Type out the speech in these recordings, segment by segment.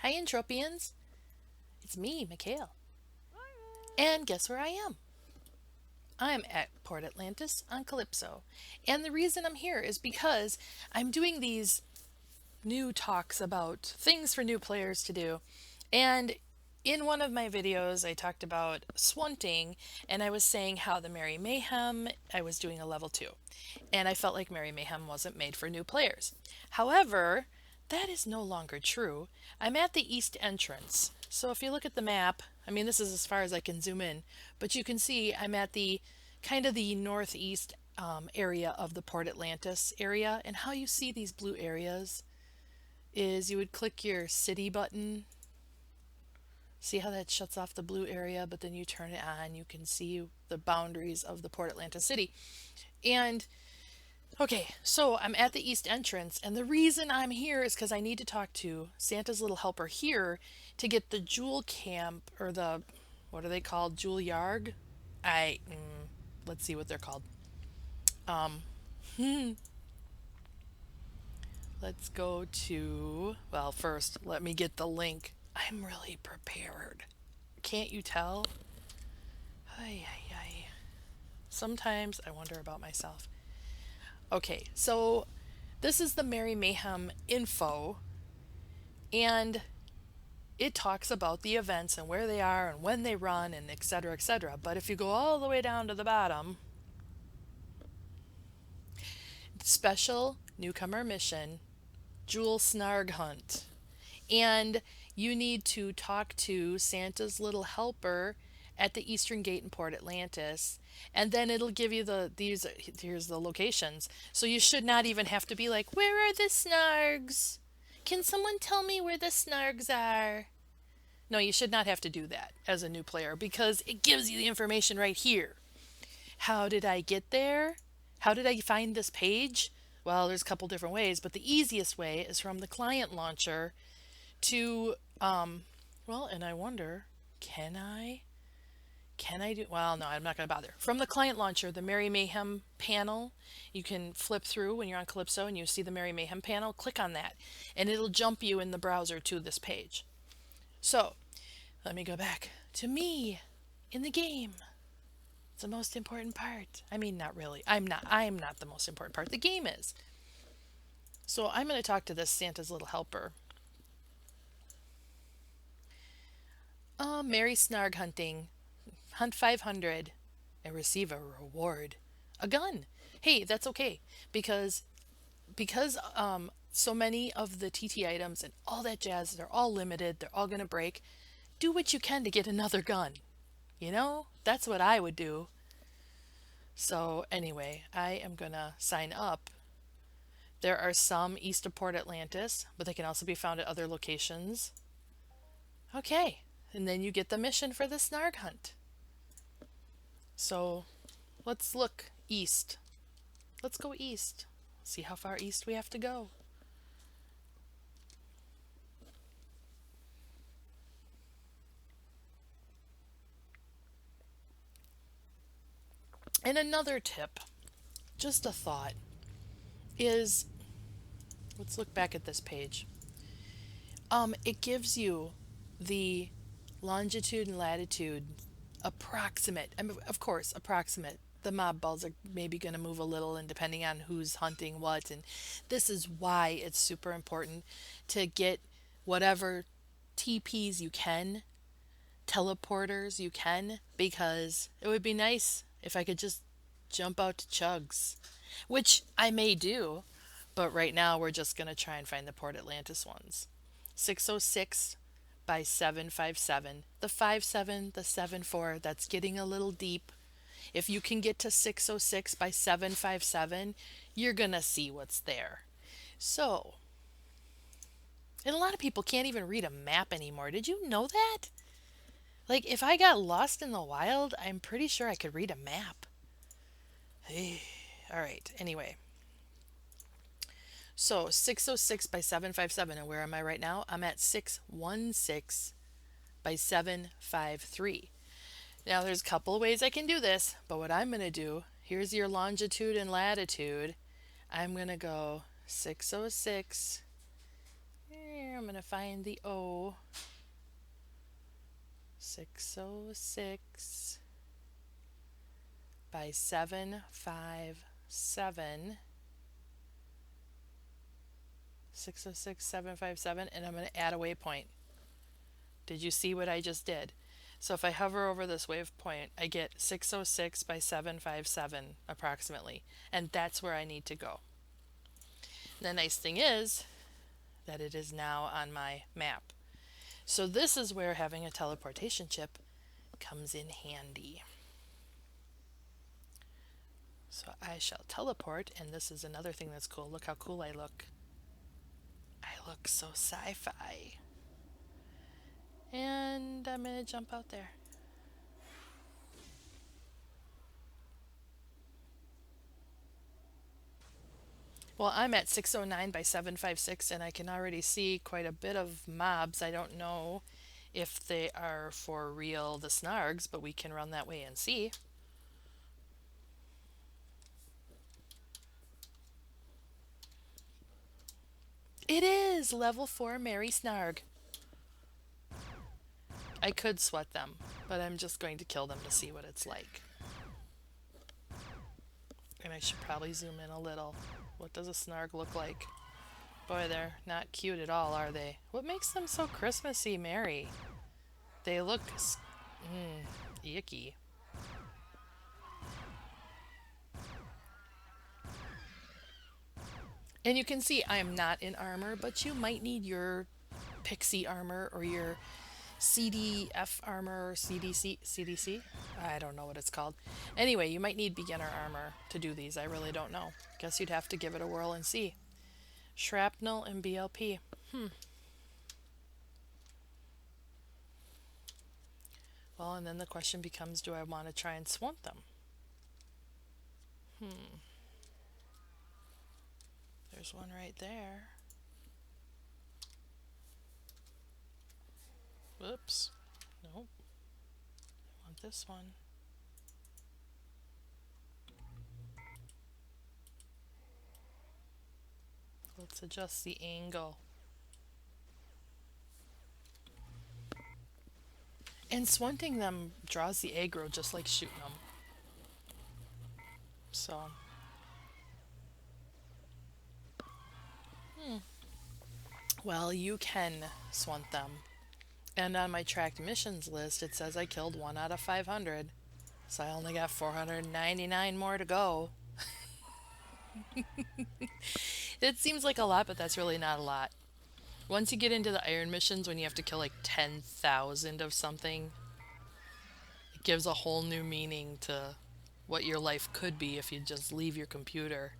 Hi, Entropians. It's me, Mikhail. And guess where I am? I'm at Port Atlantis on Calypso. And the reason I'm here is because I'm doing these new talks about things for new players to do. And in one of my videos, I talked about swunting, and I was saying how the Merry Mayhem, I was doing a level 2. And I felt like Merry Mayhem wasn't made for new players. However, that is no longer true. I'm at the east entrance. So if you look at the map, I mean, this is as far as I can zoom in, but you can see I'm at the kind of the northeast area of the Port Atlantis area. And how you see these blue areas is you would click your city button. See how that shuts off the blue area, but then you turn it on, you can see the boundaries of the Port Atlantis city. And okay, so I'm at the east entrance, and the reason I'm here is because I need to talk to Santa's little helper here to get the jewel camp, or the, what are they called? Jewel Yarg? I, let's see what they're called. Um, let's go to, well, first, let me get the link. I'm really prepared. Can't you tell? Ay, ay, ay. Sometimes I wonder about myself. Okay, so this is the Merry Mayhem info, and it talks about the events and where they are and when they run and etc. etc. But if you go all the way down to the bottom, special newcomer mission, Jewel Snarg hunt. And you need to talk to Santa's little helper at the Eastern Gate in Port Atlantis, and then it'll give you here's the locations. So you should not even have to be like, where are the Snargs? Can someone tell me where the Snargs are? No, you should not have to do that as a new player because it gives you the information right here. How did I get there? How did I find this page? Well, there's a couple different ways, but the easiest way is from the client launcher to, well, and I wonder, can I do, well, no, I'm not going to bother. From the client launcher, the Merry Mayhem panel, you can flip through when you're on Calypso and you see the Merry Mayhem panel, click on that, and it'll jump you in the browser to this page. So, let me go back to me in the game. It's the most important part. I mean, not really. I'm not the most important part. The game is. So I'm going to talk to this Santa's little helper. Merry Snarg hunting. Hunt 500 and receive a reward. A gun. Hey, that's okay because so many of the TT items and all that jazz, they're all limited. They're all going to break. Do what you can to get another gun. You know, that's what I would do. So anyway, I am going to sign up. There are some east of Port Atlantis, but they can also be found at other locations. Okay, and then you get the mission for the Snarg hunt. So let's look east. Let's go east. See how far east we have to go. And another tip, just a thought, is let's look back at this page. It gives you the longitude and latitude approximate. I mean, of course, approximate. The mob balls are maybe going to move a little, and depending on who's hunting what. And this is why it's super important to get whatever TPs you can, teleporters you can, because it would be nice if I could just jump out to Chugs, which I may do, but right now we're just going to try and find the Port Atlantis ones. 606 by 757. The 57, the 74, that's getting a little deep. If you can get to 606 by 757, you're going to see what's there. So, and a lot of people can't even read a map anymore. Did you know that? Like, if I got lost in the wild, I'm pretty sure I could read a map. All right, anyway. So 606 by 757, and where am I right now? I'm at 616 by 753. Now there's a couple of ways I can do this, but what I'm going to do, here's your longitude and latitude. I'm going to go 606 I'm going to find the O. 606 by 757. 606757, and I'm going to add a waypoint. Did you see what I just did? So if I hover over this waypoint, I get 606 by 757 approximately, and that's where I need to go. The nice thing is that it is now on my map. So this is where having a teleportation chip comes in handy. So I shall teleport, and this is another thing that's cool. Look how cool I look. I look so sci-fi. And I'm going to jump out there. Well, I'm at 609 by 756, and I can already see quite a bit of mobs. I don't know if they are for real the Snargs, but we can run that way and see. It is level 4 Mary Snarg. I could sweat them, but I'm just going to kill them to see what it's like. And I should probably zoom in a little. What does a Snarg look like? Boy, they're not cute at all, are they? What makes them so Christmassy, Mary? They look icky. And you can see I am not in armor, but you might need your pixie armor or your CDF armor or CDC? I don't know what it's called. Anyway, you might need beginner armor to do these. I really don't know. Guess you'd have to give it a whirl and see. Shrapnel and BLP. Well, and then the question becomes, do I want to try and swamp them? There's one right there. Whoops. Nope. I want this one. Let's adjust the angle. And swunting them draws the aggro just like shooting them. So. Well, you can swunt them. And on my tracked missions list, it says I killed 1 out of 500. So I only got 499 more to go. It seems like a lot, but that's really not a lot. Once you get into the iron missions, when you have to kill like 10,000 of something, it gives a whole new meaning to what your life could be if you just leave your computer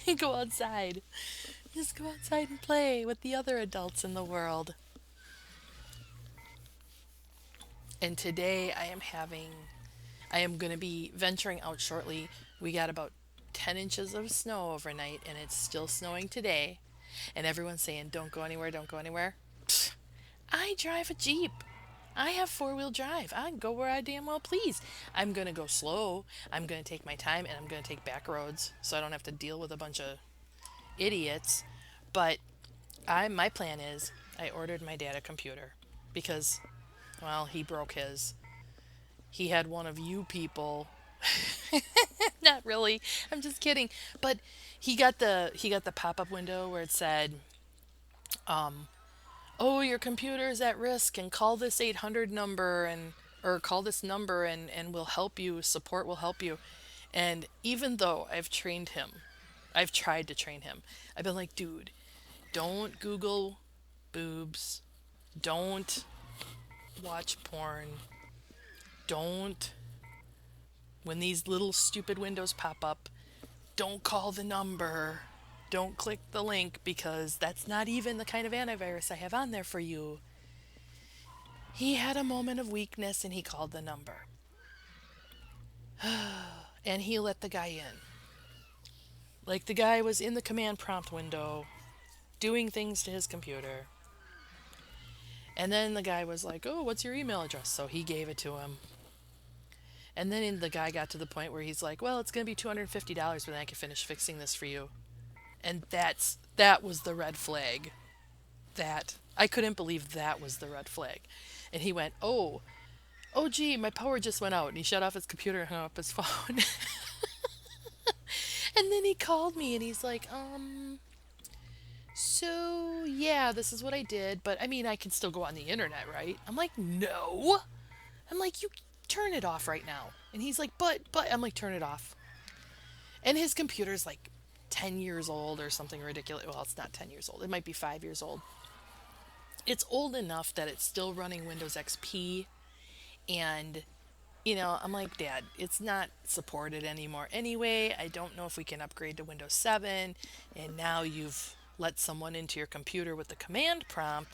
and go outside. Just go outside and play with the other adults in the world. And today I am going to be venturing out shortly. We got about 10 inches of snow overnight, and it's still snowing today. And everyone's saying, don't go anywhere, don't go anywhere. Pfft, I drive a Jeep. I have 4-wheel drive. I can go where I damn well please. I'm going to go slow. I'm going to take my time, and I'm going to take back roads so I don't have to deal with a bunch of idiots. But my plan is I ordered my dad a computer because, well, he broke his. He had one of you people. Not really. I'm just kidding. But he got the pop-up window where it said, "Oh, your computer is at risk, and call this 800 number or call this number and we'll help you. Support will help you." And even though I've trained him, I've tried to train him. I've been like, "Dude, don't Google boobs. Don't watch porn. Don't, when these little stupid windows pop up, don't call the number. Don't click the link because that's not even the kind of antivirus I have on there for you." He had a moment of weakness and he called the number. And he let the guy in. Like the guy was in the command prompt window doing things to his computer. And then the guy was like, "Oh, what's your email address?" So he gave it to him. And then the guy got to the point where he's like, "Well, it's going to be $250, but then I can finish fixing this for you." And that was the red flag. That I couldn't believe that was the red flag. And he went, oh gee, my power just went out. And he shut off his computer and hung up his phone. And then he called me and he's like, so yeah, this is what I did, but I mean, I can still go on the internet, right? I'm like, no. I'm like, you turn it off right now. And he's like, but, I'm like, turn it off. And his computer's like 10 years old or something ridiculous. Well, it's not 10 years old. It might be 5 years old. It's old enough that it's still running Windows XP. And, I'm like, Dad, it's not supported anymore anyway. I don't know if we can upgrade to Windows 7. And now you've let someone into your computer with the command prompt.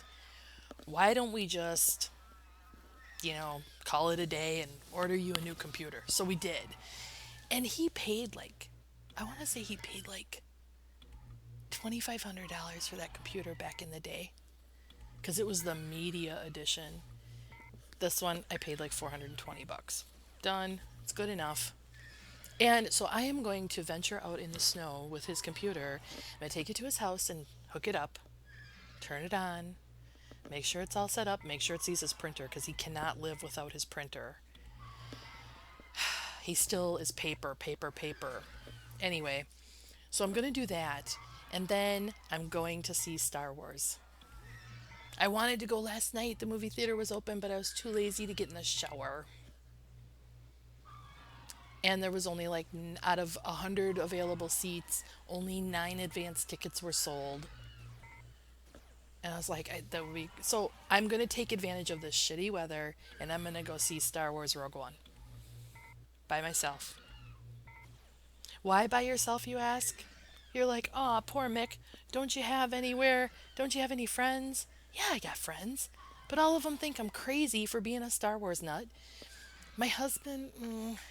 Why don't we just, call it a day and order you a new computer? So we did. And he paid like, I want to say he paid like $2,500 for that computer back in the day because it was the media edition. This one I paid like 420 bucks. Done. It's good enough. And so I am going to venture out in the snow with his computer. I'm going to take it to his house and hook it up, turn it on, make sure it's all set up, make sure it sees his printer because he cannot live without his printer. He still is paper, paper, paper. Anyway, so I'm going to do that. And then I'm going to see Star Wars. I wanted to go last night. The movie theater was open, but I was too lazy to get in the shower. And there was only like out of 100 available seats, only 9 advance tickets were sold. And I was like, that would be so. I'm gonna take advantage of this shitty weather, and I'm gonna go see Star Wars Rogue One by myself. Why by yourself, you ask? You're like, oh, poor Mick. Don't you have anywhere? Don't you have any friends? Yeah, I got friends, but all of them think I'm crazy for being a Star Wars nut. My husband,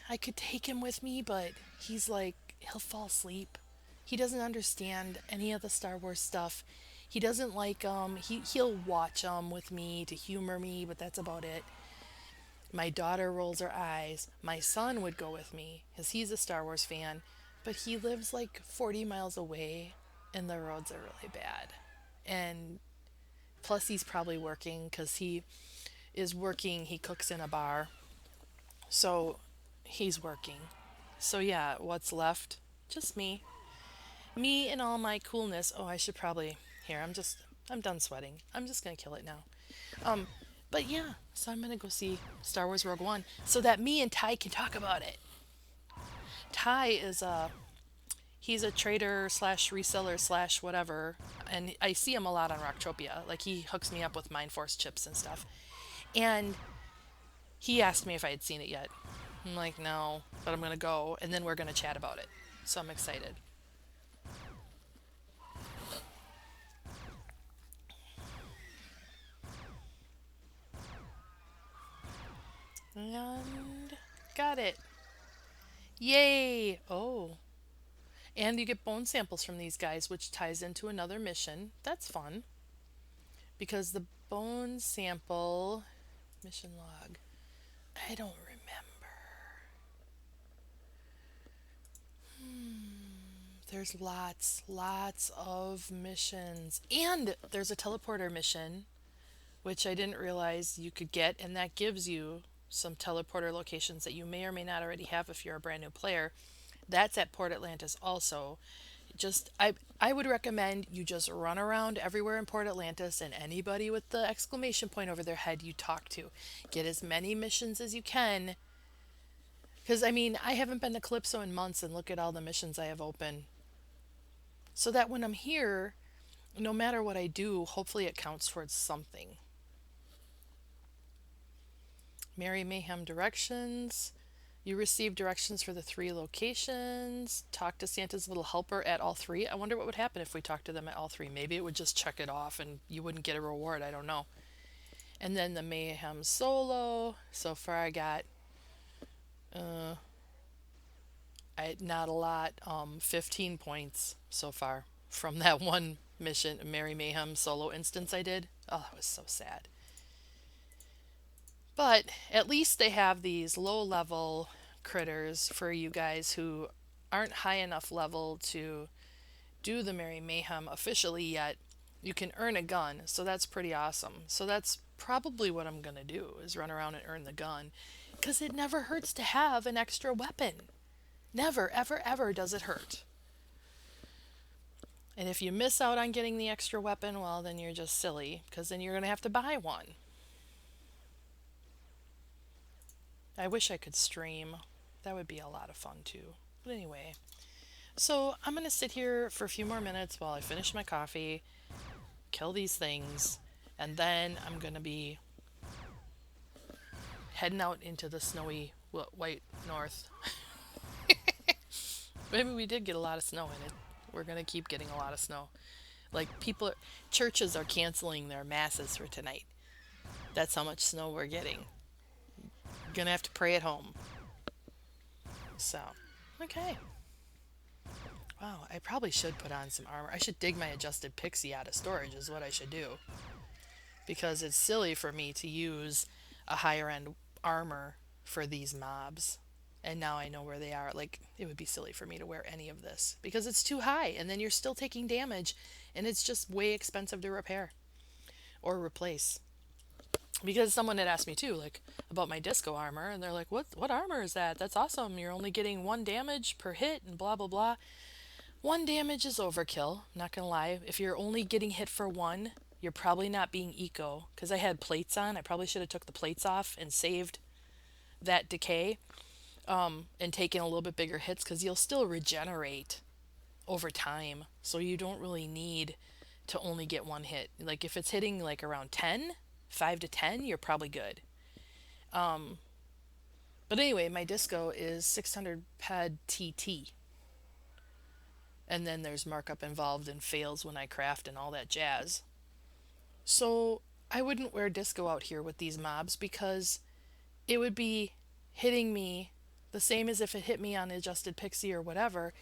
I could take him with me, but he's like, he'll fall asleep. He doesn't understand any of the Star Wars stuff. He doesn't like he'll watch with me to humor me, but that's about it. My daughter rolls her eyes. My son would go with me because he's a Star Wars fan, but he lives like 40 miles away and the roads are really bad. And plus he's probably working because he is working, he cooks in a bar. So he's working. So yeah, what's left? Just me. Me and all my coolness. Oh, I should probably here, I'm done sweating. I'm just gonna kill it now. Um, but yeah, so I'm gonna go see Star Wars Rogue One so that me and Ty can talk about it. Ty is he's a trader slash reseller slash whatever, and I see him a lot on Rocktopia. Like he hooks me up with Mind Force chips and stuff. And he asked me if I had seen it yet. I'm like, no, but I'm gonna go, and then we're gonna chat about it. So I'm excited. And got it. Yay! Oh. And you get bone samples from these guys, which ties into another mission. That's fun. Because the bone sample mission log. I don't remember. There's lots of missions. And there's a teleporter mission, which I didn't realize you could get, and that gives you some teleporter locations that you may or may not already have if you're a brand new player. That's at Port Atlantis also. Just I would recommend you just run around everywhere in Port Atlantis and anybody with the exclamation point over their head you talk to. Get as many missions as you can. Because I mean, I haven't been to Calypso in months and look at all the missions I have open. So that when I'm here, no matter what I do, hopefully it counts towards something. Merry Mayhem directions. You receive directions for the 3 locations. Talk to Santa's little helper at all 3. I wonder what would happen if we talked to them at all 3. Maybe it would just check it off and you wouldn't get a reward. I don't know. And then the Mayhem solo. So far I got not a lot, 15 points so far from that one mission, Merry Mayhem solo instance I did. Oh, it was so sad. But at least they have these low level critters for you guys who aren't high enough level to do the Merry Mayhem officially yet, you can earn a gun. So that's pretty awesome. So that's probably what I'm going to do is run around and earn the gun because it never hurts to have an extra weapon. Never, ever, ever does it hurt. And if you miss out on getting the extra weapon, well, then you're just silly because then you're going to have to buy one. I wish I could stream. That would be a lot of fun too. But anyway, so I'm going to sit here for a few more minutes while I finish my coffee, kill these things, and then I'm going to be heading out into the snowy white north. Maybe we did get a lot of snow in it. We're going to keep getting a lot of snow. Like churches are canceling their masses for tonight. That's how much snow we're getting. Gonna have to pray at home. So, okay. Wow, I probably should put on some armor. I should dig my adjusted pixie out of storage is what I should do. Because it's silly for me to use a higher end armor for these mobs. And now I know where they are. Like, it would be silly for me to wear any of this. Because it's too high, and then you're still taking damage. And it's just way expensive to repair. Or replace. Because someone had asked me too, like, about my disco armor, and they're like, what armor is that? That's awesome. You're only getting 1 damage per hit and blah blah blah. 1 damage is overkill, not gonna lie. If you're only getting hit for 1, you're probably not being eco. Because I had plates on, I probably should have took the plates off and saved that decay, and taken a little bit bigger hits, because you'll still regenerate over time. So you don't really need to only get 1 hit. Like if it's hitting like around 10, 5 to 10, you're probably good. But anyway, my disco is 600 ped TT. And then there's markup involved and fails when I craft and all that jazz. So I wouldn't wear disco out here with these mobs because it would be hitting me the same as if it hit me on adjusted pixie or whatever,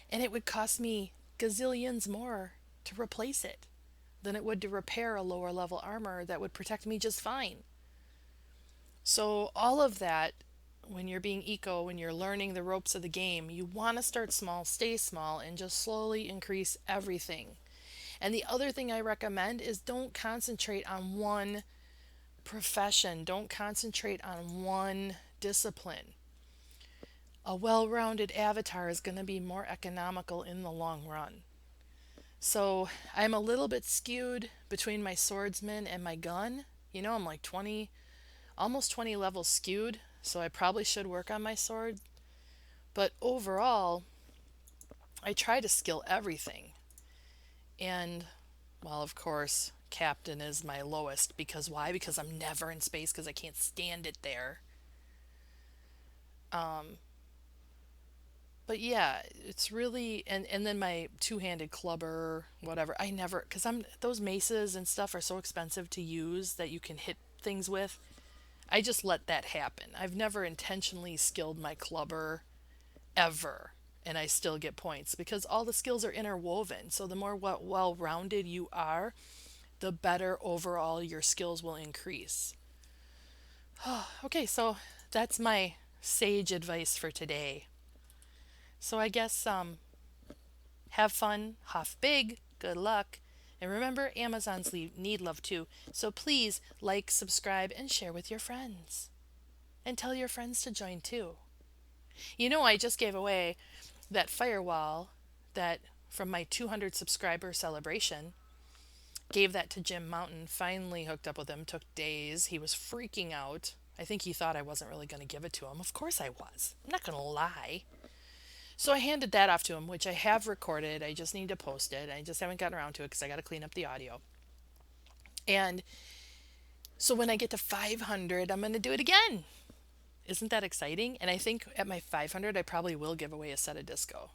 and it would cost me gazillions more to replace it than it would to repair a lower level armor that would protect me just fine. So all of that, when you're being eco, when you're learning the ropes of the game, you want to start small, stay small, and just slowly increase everything. And the other thing I recommend is don't concentrate on one profession. Don't concentrate on one discipline. A well-rounded avatar is going to be more economical in the long run. So I'm a little bit skewed between my swordsman and my gun. You know, I'm like 20, almost 20 levels skewed, so I probably should work on my sword. But overall, I try to skill everything. And, well, of course, captain is my lowest. Because why? Because I'm never in space because I can't stand it there. But yeah, it's really, and then my two-handed clubber, whatever. I never, because those maces and stuff are so expensive to use that you can hit things with. I just let that happen. I've never intentionally skilled my clubber ever, and I still get points because all the skills are interwoven. So the more well-rounded you are, the better overall your skills will increase. Okay, so that's my sage advice for today. So I guess have fun, huff big, good luck, and remember Amazons need love too. So please like, subscribe, and share with your friends. And tell your friends to join too. You know, I just gave away that firewall that from my 200 subscriber celebration. Gave that to Jim Mountain, finally hooked up with him, took days. He was freaking out. I think he thought I wasn't really going to give it to him. Of course I was. I'm not going to lie. So I handed that off to him, which I have recorded. I just need to post it. I just haven't gotten around to it because I got to clean up the audio. And so when I get to 500, I'm going to do it again. Isn't that exciting? And I think at my 500, I probably will give away a set of disco.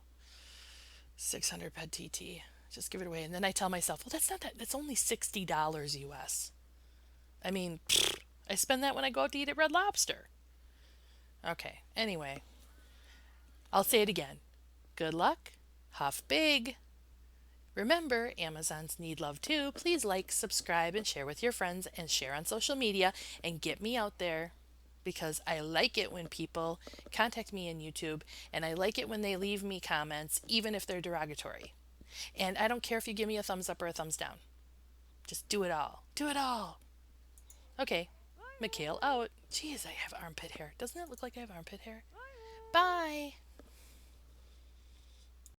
600 ped TT. Just give it away. And then I tell myself, well, that's not that. That's only $60 US. I mean, I spend that when I go out to eat at Red Lobster. Okay. Anyway. I'll say it again. Good luck. Huff big. Remember, Amazons need love too. Please like, subscribe, and share with your friends, and share on social media, and get me out there, because I like it when people contact me on YouTube, and I like it when they leave me comments, even if they're derogatory. And I don't care if you give me a thumbs up or a thumbs down. Just do it all. Do it all. Okay. Mikhail out. Jeez, I have armpit hair. Doesn't it look like I have armpit hair?